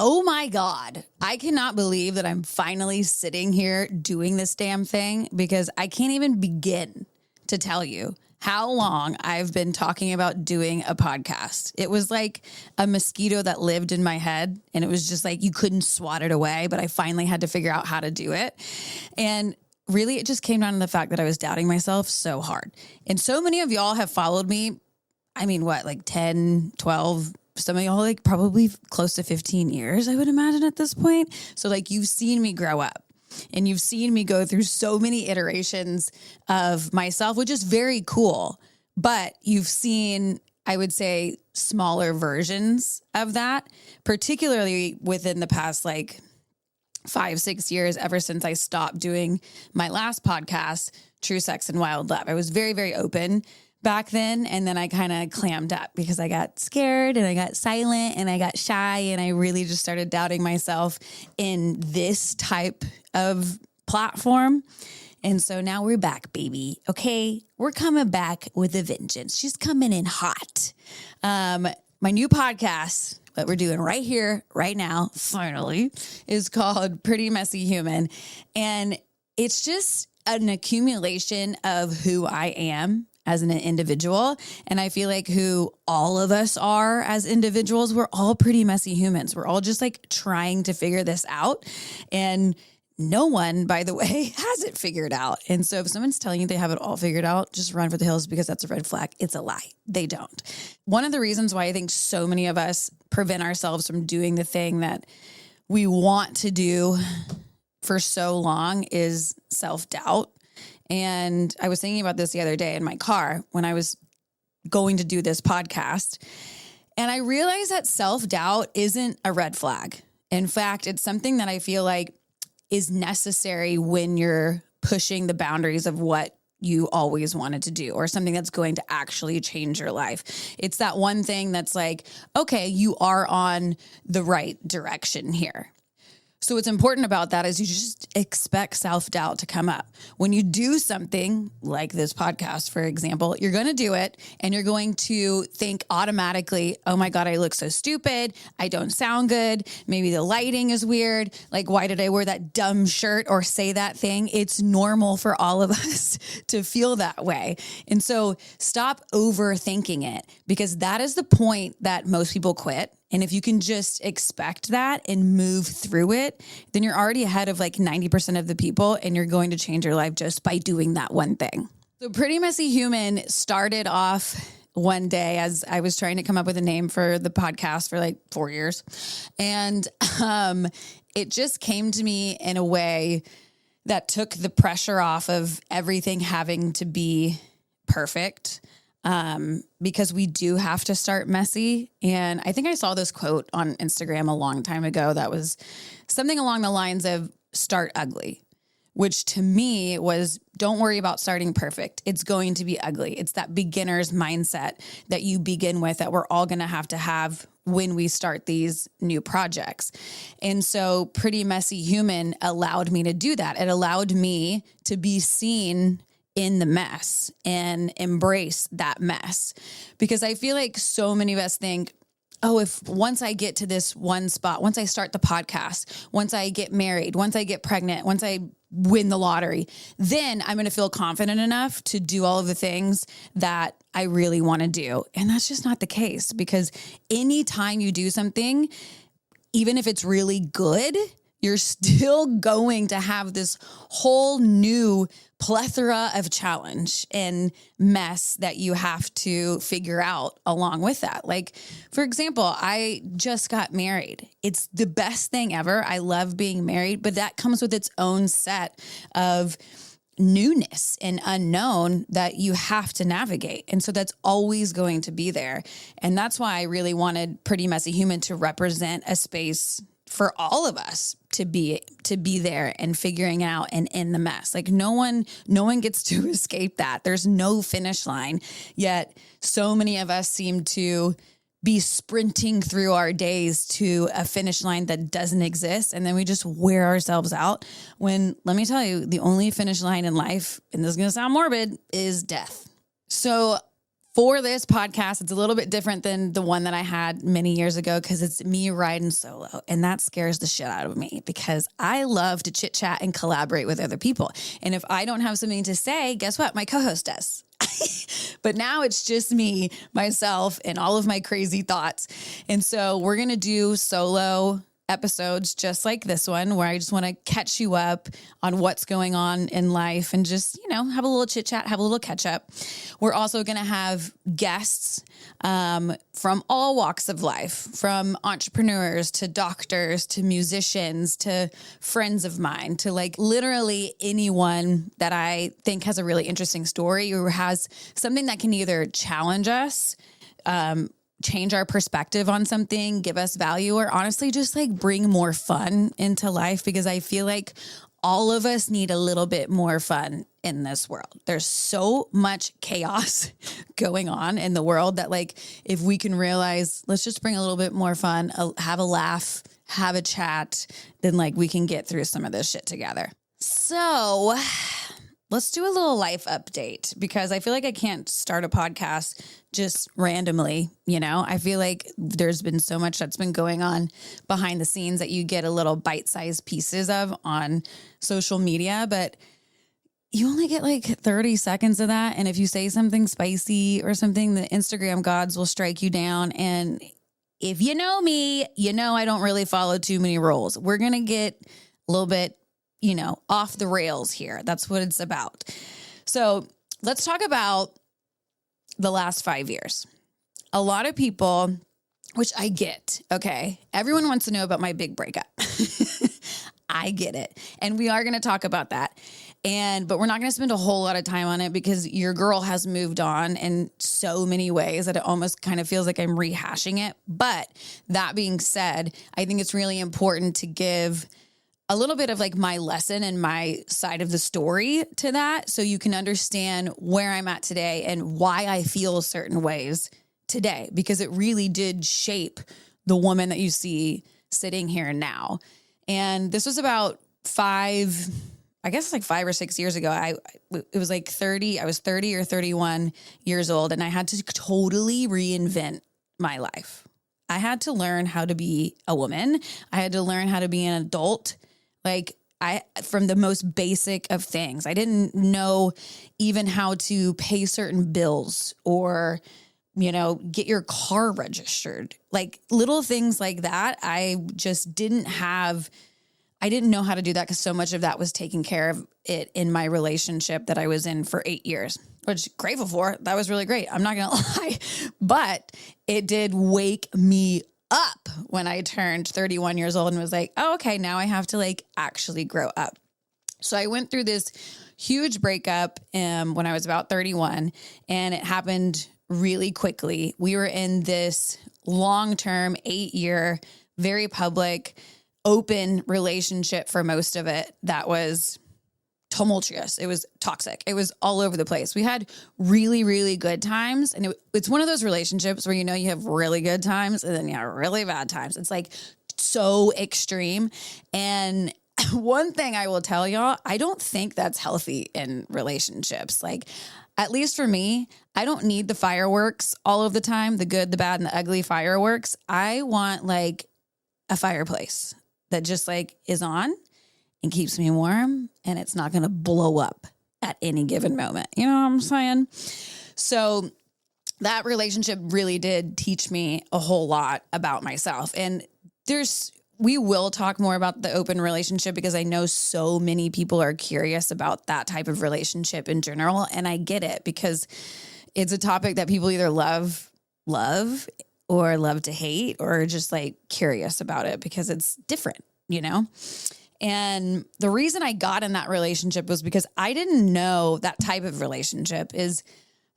Oh my God. I cannot believe that I'm finally sitting here doing this damn thing, because I can't even begin to tell you how long I've been talking about doing a podcast. It was like a mosquito that lived in my head, and it was just like you couldn't swat it away, but I finally had to figure out how to do it. And really, it just came down to the fact that I was doubting myself so hard. And so many of y'all have followed me. I mean, what, like 10, 12, some of y'all like probably close to 15 years, I would imagine at this point. So like you've seen me grow up. And you've seen me go through so many iterations of myself, which is very cool. But you've seen, I would say, smaller versions of that, particularly within the past like 5-6 years, ever since I stopped doing my last podcast, True Sex and Wild Love. I was very, very open back then. And then I kind of clammed up because I got scared and I got silent and I got shy, and I really just started doubting myself in this type of platform. And so now we're back, baby. Okay. We're coming back with a vengeance. She's coming in hot. My new podcast that we're doing right here, right now, finally, is called Pretty Messy Human. And it's just an accumulation of who I am as an individual. And I feel like who all of us are as individuals, we're all pretty messy humans. We're all just like trying to figure this out. And no one, by the way, has it figured out. And so if someone's telling you they have it all figured out, just run for the hills, because that's a red flag. It's a lie. They don't. One of the reasons why I think so many of us prevent ourselves from doing the thing that we want to do for so long is self-doubt. And I was thinking about this the other day in my car when I was going to do this podcast. And I realized that self-doubt isn't a red flag. In fact, it's something that I feel like is necessary when you're pushing the boundaries of what you always wanted to do, or something that's going to actually change your life. It's that one thing that's like, okay, you are on the right direction here. So what's important about that is you just expect self-doubt to come up. When you do something like this podcast, for example, you're going to do it and you're going to think automatically, oh my God, I look so stupid. I don't sound good. Maybe the lighting is weird. Like, why did I wear that dumb shirt or say that thing? It's normal for all of us to feel that way. And so stop overthinking it, because that is the point that most people quit. And if you can just expect that and move through it, then you're already ahead of like 90% of the people, and you're going to change your life just by doing that one thing. So Pretty Messy Human started off one day as I was trying to come up with a name for the podcast for like 4 years. And it just came to me in a way that took the pressure off of everything having to be perfect. Because we do have to start messy. And I think I saw this quote on Instagram a long time ago that was something along the lines of start ugly, which to me was, don't worry about starting perfect. It's going to be ugly. It's that beginner's mindset that you begin with that we're all going to have when we start these new projects. And so Pretty Messy Human allowed me to do that. It allowed me to be seen in the mess and embrace that mess. Because I feel like so many of us think, oh, if once I get to this one spot, once I start the podcast, once I get married, once I get pregnant, once I win the lottery, then I'm going to feel confident enough to do all of the things that I really want to do. And that's just not the case, because anytime you do something, even if it's really good, you're still going to have this whole new plethora of challenge and mess that you have to figure out along with that. Like, for example, I just got married. It's the best thing ever. I love being married, but that comes with its own set of newness and unknown that you have to navigate. And so that's always going to be there. And that's why I really wanted Pretty Messy Human to represent a space for all of us to be there and figuring out and in the mess. Like no one gets to escape that. There's no finish line. Yet so many of us seem to be sprinting through our days to a finish line that doesn't exist. And then we just wear ourselves out, when, let me tell you, the only finish line in life, and this is going to sound morbid, is death. So For this podcast, it's a little bit different than the one that I had many years ago because it's me riding solo. And that scares the shit out of me because I love to chit chat and collaborate with other people. And if I don't have something to say, guess what? My co-host does. But now it's just me, myself, and all of my crazy thoughts. And so we're going to do solo episodes just like this one, where I just want to catch you up on what's going on in life and just, have a little chit chat, have a little catch up. We're also going to have guests from all walks of life, from entrepreneurs to doctors to musicians to friends of mine to like literally anyone that I think has a really interesting story or has something that can either challenge us, change our perspective on something, give us value, or honestly just like bring more fun into life, because I feel like all of us need a little bit more fun in this world. There's so much chaos going on in the world that like, if we can realize, let's just bring a little bit more fun, have a laugh, have a chat, then like we can get through some of this shit together. So let's do a little life update, because I feel like I can't start a podcast just randomly. I feel like there's been so much that's been going on behind the scenes that you get a little bite-sized pieces of on social media, but you only get like 30 seconds of that. And if you say something spicy or something, the Instagram gods will strike you down. And if you know me, I don't really follow too many rules. We're going to get a little bit off the rails here. That's what it's about. So let's talk about the last 5 years. A lot of people, which I get, okay, everyone wants to know about my big breakup. I get it. And we are going to talk about that. But we're not going to spend a whole lot of time on it because your girl has moved on in so many ways that it almost kind of feels like I'm rehashing it. But that being said, I think it's really important to give a little bit of like my lesson and my side of the story to that, so you can understand where I'm at today and why I feel certain ways today, because it really did shape the woman that you see sitting here now. And this was about 5 or 6 years ago. It was like 30, I was 30 or 31 years old, and I had to totally reinvent my life. I had to learn how to be a woman. I had to learn how to be an adult. From the most basic of things. I didn't know even how to pay certain bills or, get your car registered. Like little things like that. I just didn't know how to do that because so much of that was taking care of it in my relationship that I was in for 8 years, which grateful for. That was really great. I'm not going to lie, but it did wake me up when I turned 31 years old and was like, oh, okay, now I have to like actually grow up. So I went through this huge breakup when I was about 31, and it happened really quickly. We were in this long-term 8-year, very public, open relationship for most of it that was tumultuous. It was toxic. It was all over the place. We had really, really good times. And it's one of those relationships where, you have really good times and then you have really bad times. It's like so extreme. And one thing I will tell y'all, I don't think that's healthy in relationships. Like, at least for me, I don't need the fireworks all of the time, the good, the bad, and the ugly fireworks. I want like a fireplace that just like is on and keeps me warm, and it's not going to blow up at any given moment. You know what I'm saying? So that relationship really did teach me a whole lot about myself. And we will talk more about the open relationship because I know so many people are curious about that type of relationship in general. And I get it, because it's a topic that people either love or love to hate, or just like curious about it because it's different, And the reason I got in that relationship was because I didn't know that type of relationship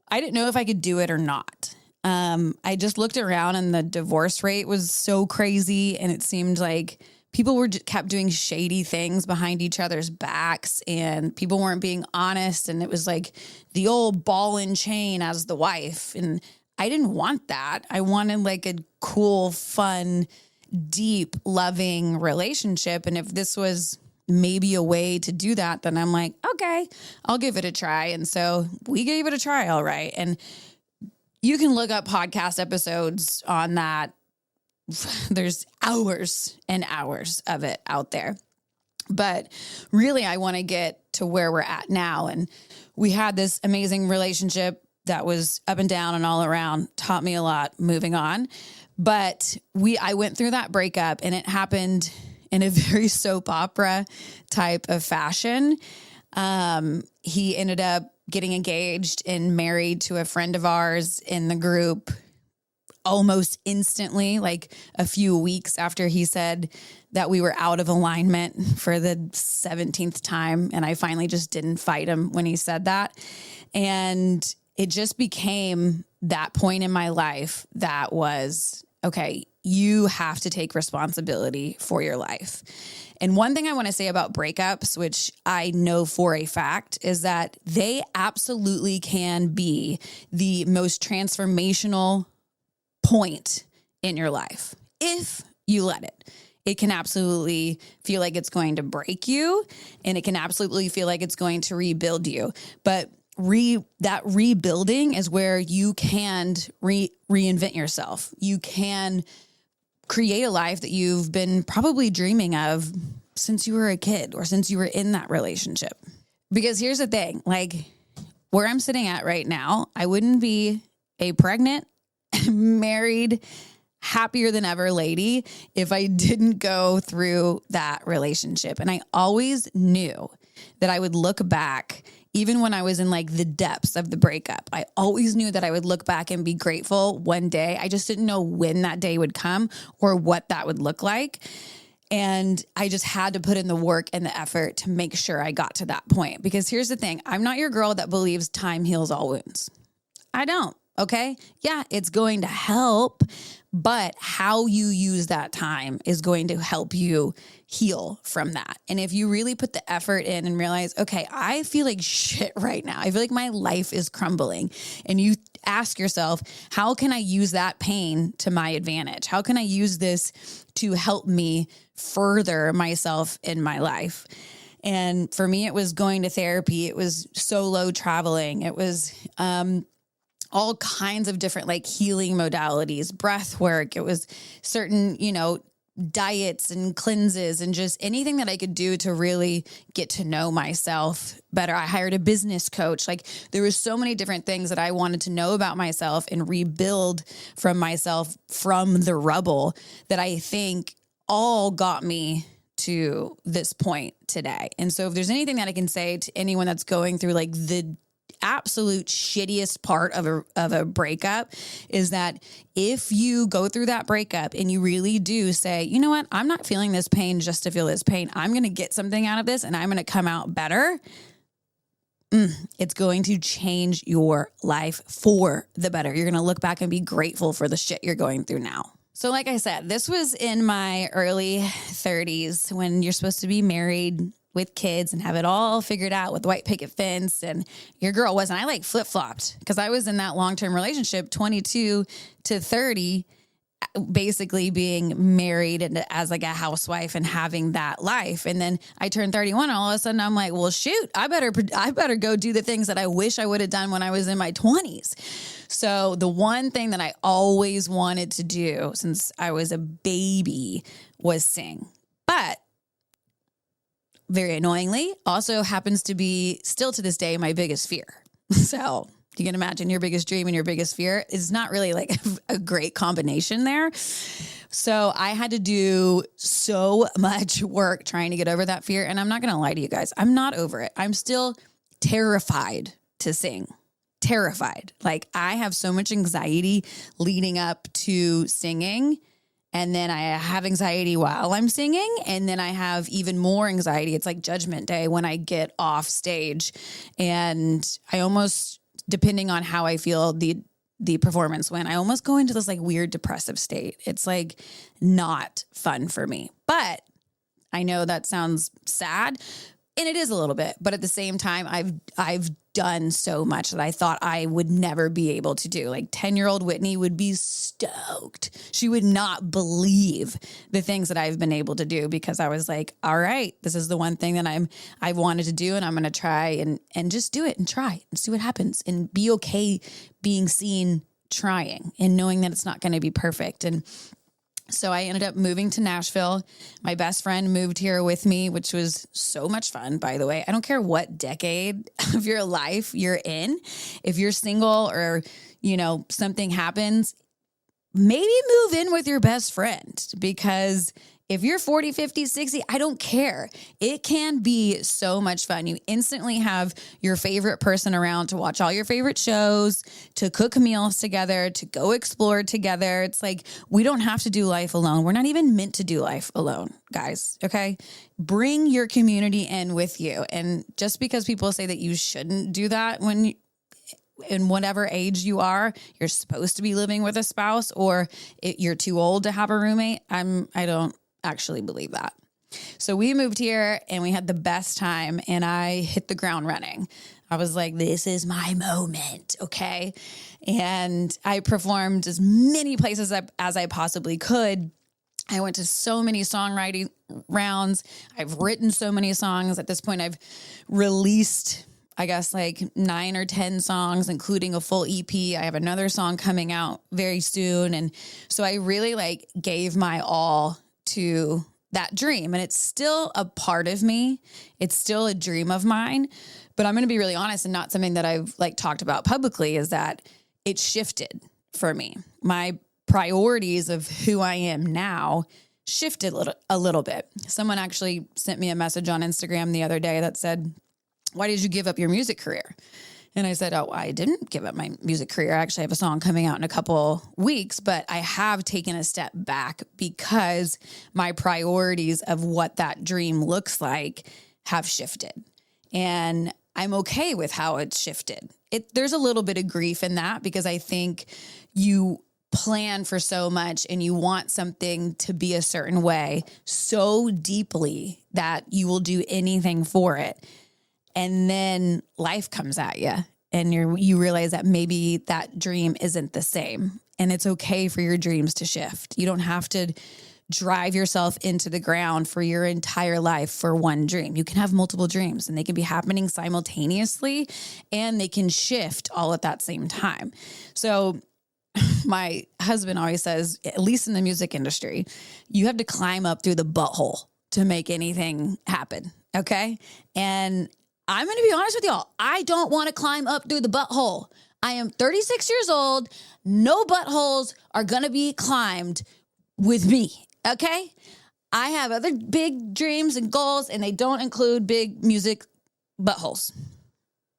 I didn't know if I could do it or not. I just looked around and the divorce rate was so crazy, and it seemed like people kept doing shady things behind each other's backs, and people weren't being honest. And it was like the old ball and chain as the wife. And I didn't want that. I wanted like a cool, fun, deep, loving relationship. And if this was maybe a way to do that, then I'm like, okay, I'll give it a try. And so we gave it a try. All right. And You can look up podcast episodes on that. There's hours and hours of it out there. But really, I want to get to where we're at now. And we had this amazing relationship that was up and down and all around, taught me a lot, moving on. But I went through that breakup, and it happened in a very soap opera type of fashion. He ended up getting engaged and married to a friend of ours in the group almost instantly, like a few weeks after he said that we were out of alignment for the 17th time. And I finally just didn't fight him when he said that. And it just became that point in my life that was, okay, you have to take responsibility for your life. And one thing I want to say about breakups, which I know for a fact, is that they absolutely can be the most transformational point in your life if you let it. It can absolutely feel like it's going to break you, and it can absolutely feel like it's going to rebuild you. But that rebuilding is where you can reinvent yourself. You can create a life that you've been probably dreaming of since you were a kid or since you were in that relationship. Because here's the thing, like where I'm sitting at right now, I wouldn't be a pregnant, married, happier than ever lady if I didn't go through that relationship. And I always knew that I would look back, even when I was in like the depths of the breakup, I always knew that I would look back and be grateful one day. I just didn't know when that day would come or what that would look like. And I just had to put in the work and the effort to make sure I got to that point. Because here's the thing, I'm not your girl that believes time heals all wounds. I don't. Okay. Yeah, it's going to help, but how you use that time is going to help you heal from that. And if you really put the effort in and realize, okay, I feel like shit right now. I feel like my life is crumbling. And you ask yourself, how can I use that pain to my advantage? How can I use this to help me further myself in my life? And for me, it was going to therapy. It was solo traveling. It was, all kinds of different like healing modalities, breath work. It was certain, diets and cleanses and just anything that I could do to really get to know myself better. I hired a business coach. Like there was so many different things that I wanted to know about myself and rebuild from myself from the rubble that I think all got me to this point today. And so if there's anything that I can say to anyone that's going through like the absolute shittiest part of a breakup is that if you go through that breakup and you really do say, you know what, I'm not feeling this pain just to feel this pain. I'm going to get something out of this and I'm going to come out better. It's going to change your life for the better. You're going to look back and be grateful for the shit you're going through now. So like I said, this was in my early 30s when you're supposed to be married with kids and have it all figured out with white picket fence, and your girl wasn't. I like flip-flopped because I was in that long-term relationship, 22 to 30, basically being married and as like a housewife and having that life. And then I turned 31 and all of a sudden I'm like, well, shoot, I better go do the things that I wish I would have done when I was in my 20s. So the one thing that I always wanted to do since I was a baby was sing. But very annoyingly, also happens to be still to this day my biggest fear. So you can imagine your biggest dream and your biggest fear is not really like a great combination there. So I had to do so much work trying to get over that fear. And I'm not going to lie to you guys, I'm not over it. I'm still terrified to sing. Terrified. Like I have so much anxiety leading up to singing. And then I have anxiety while I'm singing. And then I have even more anxiety. It's like Judgment Day when I get off stage. And I almost, depending on how I feel the performance went, I almost go into this like weird depressive state. It's like not fun for me. But I know that sounds sad. And it is a little bit. But at the same time, I've done so much that I thought I would never be able to do. Like 10-year-old Whitney would be stoked. She would not believe the things that I've been able to do because I was like, all right, this is the one thing that I've wanted to do and I'm going to try and just do it and try and see what happens and be okay being seen trying and knowing that it's not going to be perfect. And so I ended up moving to Nashville. My best friend moved here with me, which was so much fun, by the way. I don't care what decade of your life you're in. If you're single or, something happens, maybe move in with your best friend, because if you're 40, 50, 60, I don't care. It can be so much fun. You instantly have your favorite person around to watch all your favorite shows, to cook meals together, to go explore together. It's like, we don't have to do life alone. We're not even meant to do life alone, guys. Okay. Bring your community in with you. And just because people say that you shouldn't do that in whatever age you are, you're supposed to be living with a spouse, or you're too old to have a roommate, I don't actually believe that. So we moved here and we had the best time, and I hit the ground running. I was like, this is my moment. Okay. And I performed as many places as I possibly could. I went to so many songwriting rounds. I've written so many songs. At this point, I've released, I guess, like 9 or 10 songs, including a full EP. I have another song coming out very soon. And so I really gave my all to that dream. And it's still a part of me. It's still a dream of mine. But I'm going to be really honest, and not something that I've talked about publicly, is that it shifted for me. My priorities of who I am now shifted a little bit. Someone actually sent me a message on Instagram the other day that said, "Why did you give up your music career?" And I said, "Oh, I didn't give up my music career. I actually have a song coming out in a couple weeks, but I have taken a step back because my priorities of what that dream looks like have shifted. And I'm okay with how it's shifted. There's a little bit of grief in that, because I think you plan for so much and you want something to be a certain way so deeply that you will do anything for it. And then life comes at you and you realize that maybe that dream isn't the same, and it's okay for your dreams to shift. You don't have to drive yourself into the ground for your entire life for one dream. You can have multiple dreams, and they can be happening simultaneously, and they can shift all at that same time." So my husband always says, at least in the music industry, you have to climb up through the butthole to make anything happen. Okay. And I'm going to be honest with y'all. I don't want to climb up through the butthole. I am 36 years old. No buttholes are going to be climbed with me. Okay. I have other big dreams and goals, and they don't include big music buttholes.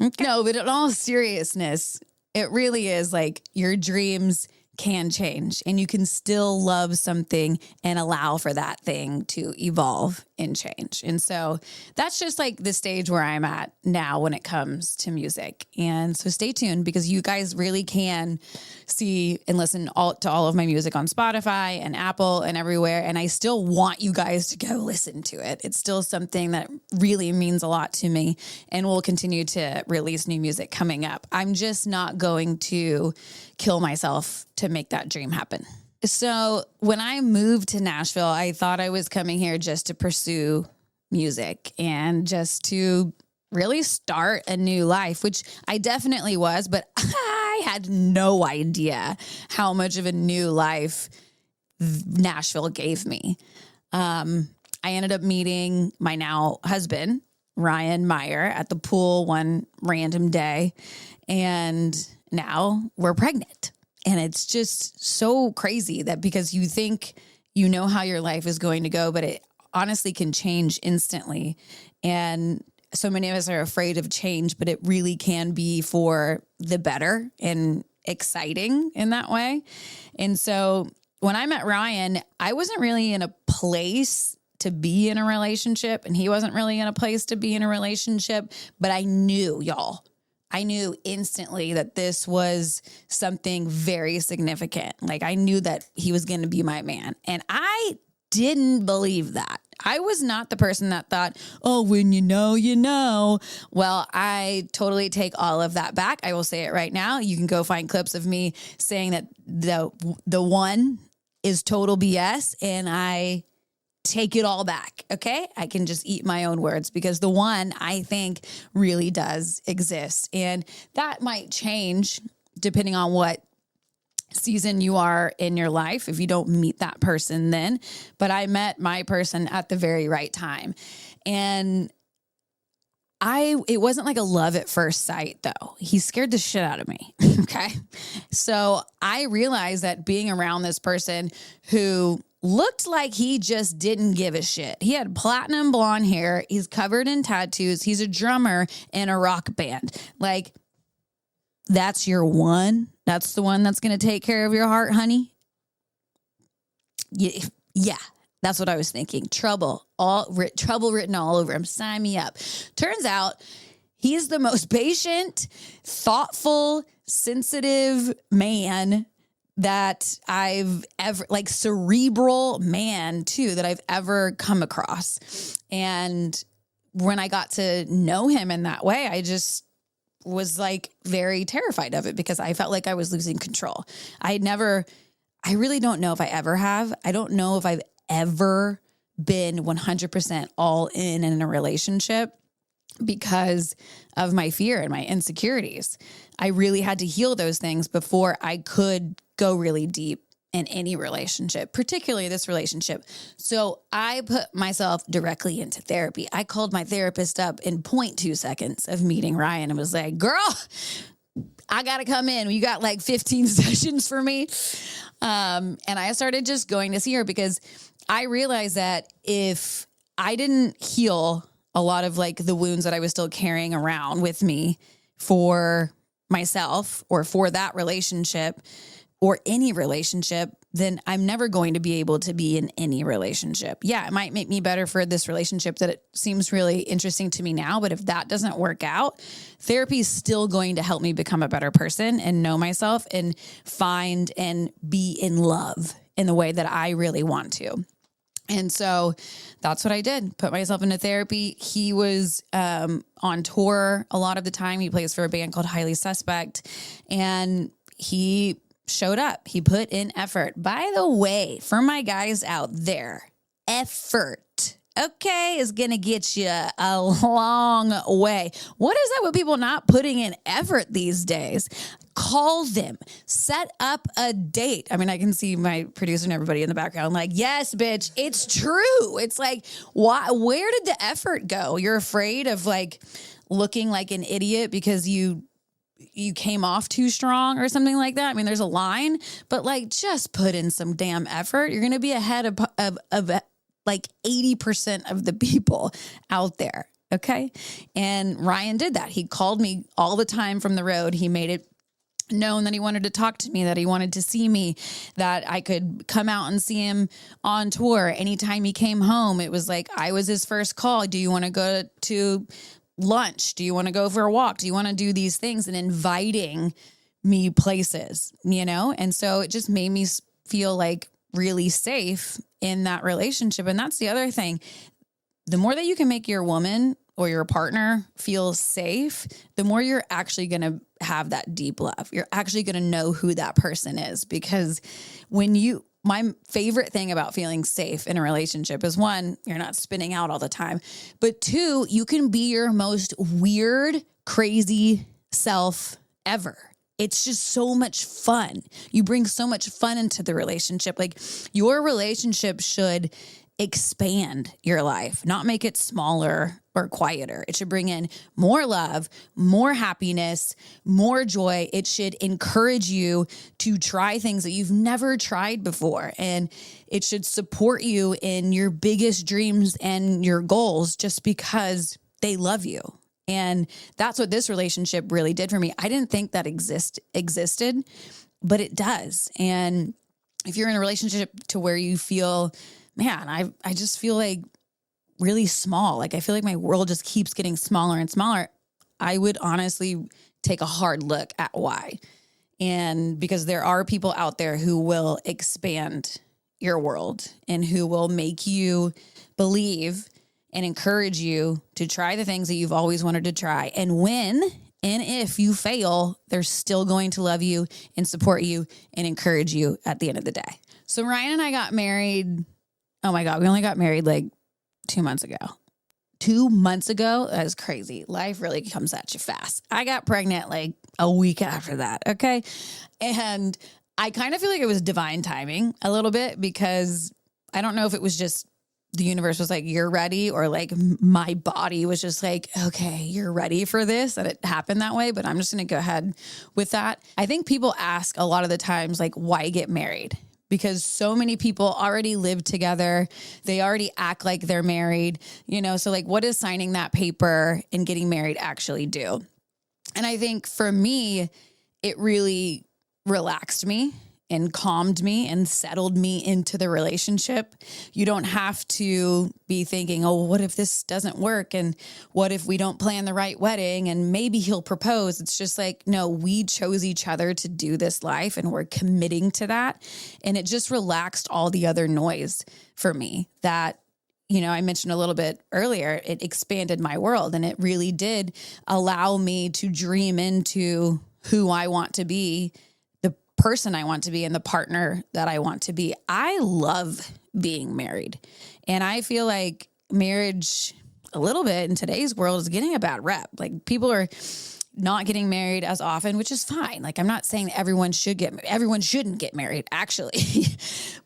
Okay. No, but in all seriousness, it really is your dreams can change, and you can still love something and allow for that thing to evolve and change. And so that's just the stage where I'm at now when it comes to music. And so stay tuned, because you guys really can see and listen to all of my music on Spotify and Apple and everywhere. And I still want you guys to go listen to it. It's still something that really means a lot to me, and we'll continue to release new music coming up. I'm just not going to kill myself to make that dream happen. So when I moved to Nashville, I thought I was coming here just to pursue music and just to really start a new life, which I definitely was, but I had no idea how much of a new life Nashville gave me. I ended up meeting my now husband, Ryan Meyer, at the pool one random day, and now we're pregnant. And it's just so crazy that, because you think you know how your life is going to go, but it honestly can change instantly. And so many of us are afraid of change, but it really can be for the better and exciting in that way. And so when I met Ryan, I wasn't really in a place to be in a relationship, and he wasn't really in a place to be in a relationship, but I knew, y'all. I knew instantly that this was something very significant. I knew that he was going to be my man. And I didn't believe that. I was not the person that thought, oh, when you know, you know. Well, I totally take all of that back. I will say it right now. You can go find clips of me saying that the one is total BS, and I take it all back. Okay. I can just eat my own words, because the one, I think, really does exist. And that might change depending on what season you are in your life, if you don't meet that person then. But I met my person at the very right time. And it wasn't like a love at first sight though. He scared the shit out of me. Okay. So I realized that being around this person who looked like he just didn't give a shit. He had platinum blonde hair. He's covered in tattoos. He's a drummer in a rock band. Like, that's your one. That's the one that's going to take care of your heart, honey. Yeah. That's what I was thinking. Trouble written all over him. Sign me up. Turns out he's the most patient, thoughtful, sensitive man that I've ever, like cerebral man too, that I've ever come across. And when I got to know him in that way, I just was like very terrified of it because I felt like I was losing control. I really don't know if I ever have. I don't know if I've ever been 100% all in a relationship because of my fear and my insecurities. I really had to heal those things before I could go really deep in any relationship, particularly this relationship. So I put myself directly into therapy. I called my therapist up in 0.2 seconds of meeting Ryan and was like, girl, I got to come in. You got like 15 sessions for me. And I started just going to see her because I realized that if I didn't heal a lot of like the wounds that I was still carrying around with me for myself or for that relationship or any relationship, then I'm never going to be able to be in any relationship. Yeah, it might make me better for this relationship that it seems really interesting to me now. But if that doesn't work out, therapy is still going to help me become a better person and know myself and find and be in love in the way that I really want to. And so that's what I did. Put myself into therapy. He was on tour a lot of the time. He plays for a band called Highly Suspect. And he showed up. He put in effort. By the way, for my guys out there, effort, okay, is going to get you a long way. What is that with people not putting in effort these days? Call them, set up a date. I mean, I can see my producer and everybody in the background like, yes, bitch, it's true. It's like, why? Where did the effort go? You're afraid of like looking like an idiot because you came off too strong or something like that. I mean, there's a line, but like just put in some damn effort. You're going to be ahead of like 80% of the people out there. Okay. And Ryan did that. He called me all the time from the road. He made it known that he wanted to talk to me, that he wanted to see me, that I could come out and see him on tour. Anytime he came home, it was like, I was his first call. Do you want to go to lunch? Do you want to go for a walk? Do you want to do these things? And inviting me places, you know? And so it just made me feel like really safe in that relationship. And that's the other thing. The more that you can make your woman or your partner feel safe, the more you're actually going to have that deep love. You're actually going to know who that person is, because my favorite thing about feeling safe in a relationship is, one, you're not spinning out all the time, but two, you can be your most weird, crazy self ever. It's just so much fun. You bring so much fun into the relationship. Like, your relationship should expand your life, not make it smaller or quieter. It should bring in more love, more happiness, more joy. It should encourage you to try things that you've never tried before. And it should support you in your biggest dreams and your goals just because they love you. And that's what this relationship really did for me. I didn't think that existed, but it does. And if you're in a relationship to where you feel, man, I just feel like really small. Like, I feel like my world just keeps getting smaller and smaller. I would honestly take a hard look at why. And because there are people out there who will expand your world and who will make you believe and encourage you to try the things that you've always wanted to try. And when and if you fail, they're still going to love you and support you and encourage you at the end of the day. So Ryan and I got married. Oh my God, we only got married like 2 months ago. 2 months ago? That is crazy. Life really comes at you fast. I got pregnant like a week after that, okay? And I kind of feel like it was divine timing a little bit, because I don't know if it was just the universe was like, you're ready, or like my body was just like, okay, you're ready for this. And it happened that way, but I'm just going to go ahead with that. I think people ask a lot of the times, like, why get married? Because so many people already live together. They already act like they're married, so like, what does signing that paper and getting married actually do? And I think for me, it really relaxed me and calmed me and settled me into the relationship. You don't have to be thinking, oh, what if this doesn't work? And what if we don't plan the right wedding and maybe he'll propose? It's just like, no, we chose each other to do this life and we're committing to that. And it just relaxed all the other noise for me that, I mentioned a little bit earlier. It expanded my world, and it really did allow me to dream into who I want to be, the person I want to be, and the partner that I want to be. I love being married. And I feel like marriage a little bit in today's world is getting a bad rep. Like, people are not getting married as often, which is fine. Like, I'm not saying everyone shouldn't get married, actually.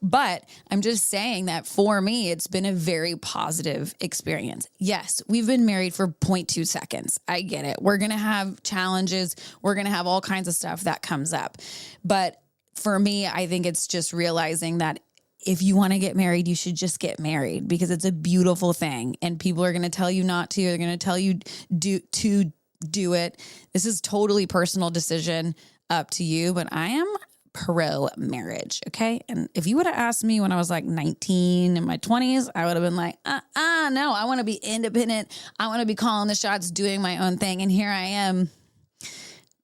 But I'm just saying that for me, it's been a very positive experience. Yes, we've been married for 0.2 seconds. I get it. We're going to have challenges. We're going to have all kinds of stuff that comes up. But for me, I think it's just realizing that if you want to get married, you should just get married, because it's a beautiful thing. And people are going to tell you not to. They're going to tell you to do it. This is totally personal decision, up to you, but I am pro marriage. Okay. And if you would have asked me when I was like 19 in my 20s, I would have been like, no, I want to be independent. I want to be calling the shots, doing my own thing. And here I am,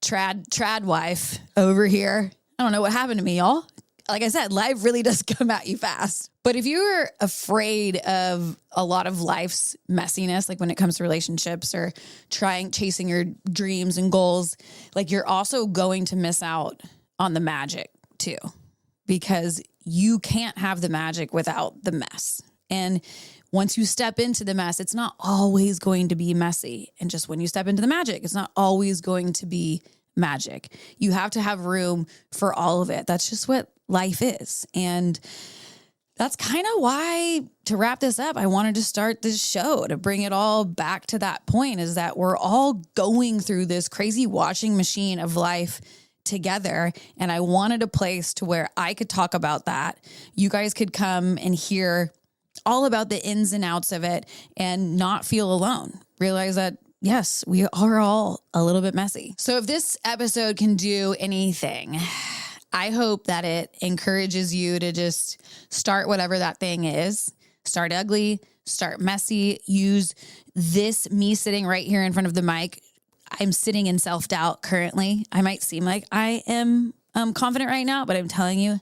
trad wife over here. I don't know what happened to me, y'all. Like I said, life really does come at you fast. But if you're afraid of a lot of life's messiness, like when it comes to relationships or chasing your dreams and goals, like, you're also going to miss out on the magic too, because you can't have the magic without the mess. And once you step into the mess, it's not always going to be messy. And just when you step into the magic, it's not always going to be magic. You have to have room for all of it. That's just what life is. And that's kind of why, to wrap this up, I wanted to start this show, to bring it all back to that point, is that we're all going through this crazy washing machine of life together. And I wanted a place to where I could talk about that. You guys could come and hear all about the ins and outs of it and not feel alone. Realize that, yes, we are all a little bit messy. So if this episode can do anything, I hope that it encourages you to just start whatever that thing is. Start ugly, start messy. Use this, me sitting right here in front of the mic. I'm sitting in self-doubt currently. I might seem like I am confident right now, but I'm telling you,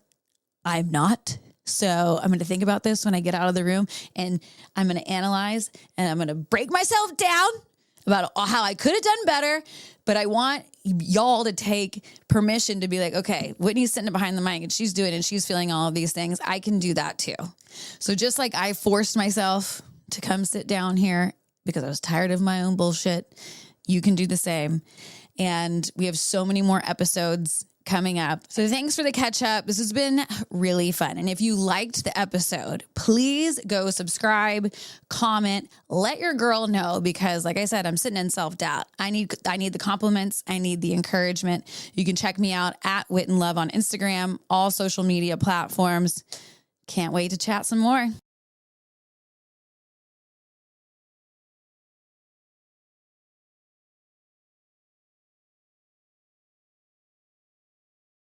I'm not. So I'm going to think about this when I get out of the room, and I'm going to analyze, and I'm going to break myself down about how I could have done better. But I want y'all to take permission to be like, okay, Whitney's sitting behind the mic and she's doing it and she's feeling all of these things. I can do that too. So just like I forced myself to come sit down here because I was tired of my own bullshit, you can do the same. And we have so many more episodes coming up. So thanks for the catch up. This has been really fun. And if you liked the episode, please go subscribe, comment, let your girl know, because like I said, I'm sitting in self-doubt. I need the compliments. I need the encouragement. You can check me out at Wit and Love on Instagram, all social media platforms. Can't wait to chat some more.